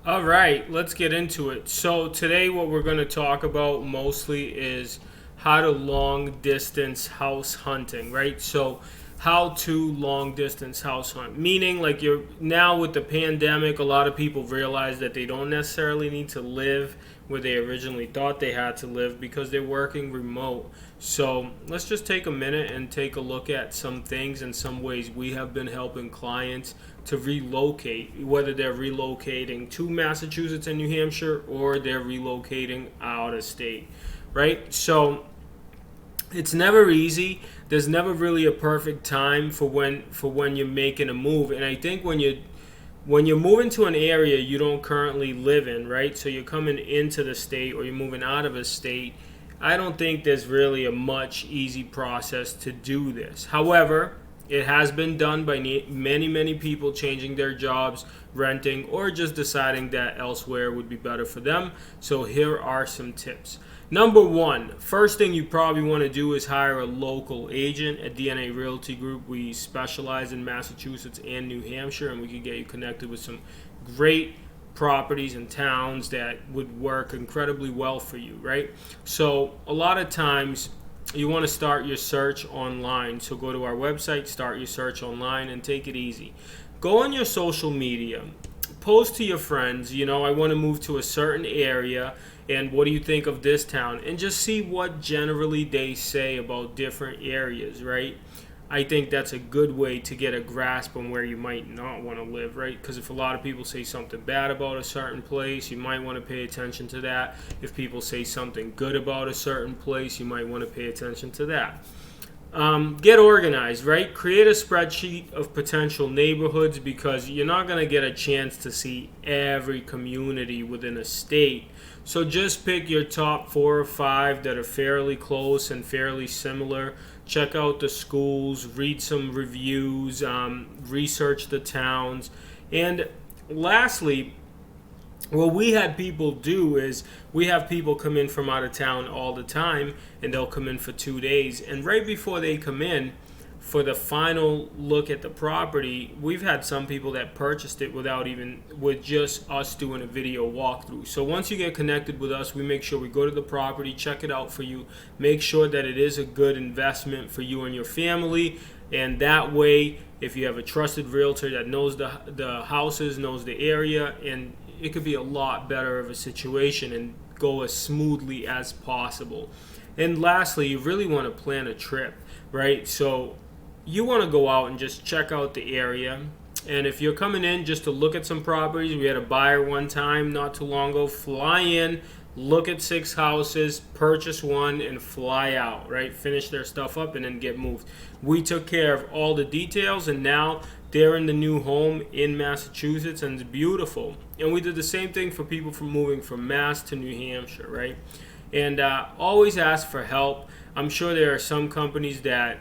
All right, let's get into it. So, today, what we're going to talk about mostly is how to long distance house hunting, right? So, how to long distance house hunt, meaning like you're now with the pandemic, a lot of people realize that they don't necessarily need to live where they originally thought they had to live because they're working remote. So, let's just take a minute and take a look at some things and some ways we have been helping clients to relocate, whether they're relocating to Massachusetts and New Hampshire or they're relocating out of state, right? So it's never easy. There's never really a perfect time for when you're making a move. And I think when you're moving to an area you don't currently live in, right? So you're coming into the state or you're moving out of a state. I don't think there's really a much easy process to do this. However, it has been done by many people changing their jobs, renting, or just deciding that elsewhere would be better for them. So here are some tips. Number one, first thing you probably want to do is hire a local agent. At DNA Realty Group, we specialize in Massachusetts and New Hampshire, and we can get you connected with some great properties and towns that would work incredibly well for you, right? So a lot of times you want to start your search online. So go to our website, start your search online, and take it easy. Go on your social media, post to your friends, I want to move to a certain area, and what do you think of this town? And just see what generally they say about different areas, right? I think that's a good way to get a grasp on where you might not want to live, right? Because if a lot of people say something bad about a certain place, you might want to pay attention to that. If people say something good about a certain place, you might want to pay attention to that. Get organized, right? Create a spreadsheet of potential neighborhoods because you're not going to get a chance to see every community within a state. So just pick your top 4 or 5 that are fairly close and fairly similar. Check out the schools, read some reviews, research the towns. And lastly, what we had people do is we have people come in from out of town all the time, and they'll come in for 2 days. And right before they come in for the final look at the property, we've had some people that purchased it with just us doing a video walkthrough. So once you get connected with us, we make sure we go to the property, check it out for you, make sure that it is a good investment for you and your family. And that way, if you have a trusted realtor that knows the houses, knows the area, and it could be a lot better of a situation and go as smoothly as possible. And lastly, you really want to plan a trip, right? So you want to go out and just check out the area. And if you're coming in just to look at some properties, we had a buyer one time not too long ago fly in, look at 6 houses, purchase one, and fly out, right? Finish their stuff up and then get moved. We took care of all the details, and now they're in the new home in Massachusetts, and it's beautiful. And we did the same thing for people from moving from Mass to New Hampshire, right? And always ask for help. I'm sure there are some companies that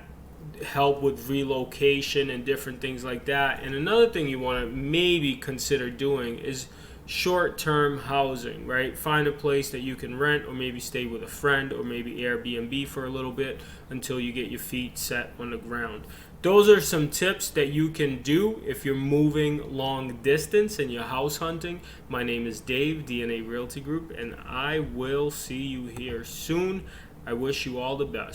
help with relocation and different things like that. And another thing you want to maybe consider doing is short-term housing, right? Find a place that you can rent or maybe stay with a friend or maybe Airbnb for a little bit until you get your feet set on the ground. Those are some tips that you can do if you're moving long distance and you're house hunting. My name is Dave, DNA Realty Group, and I will see you here soon. I wish you all the best.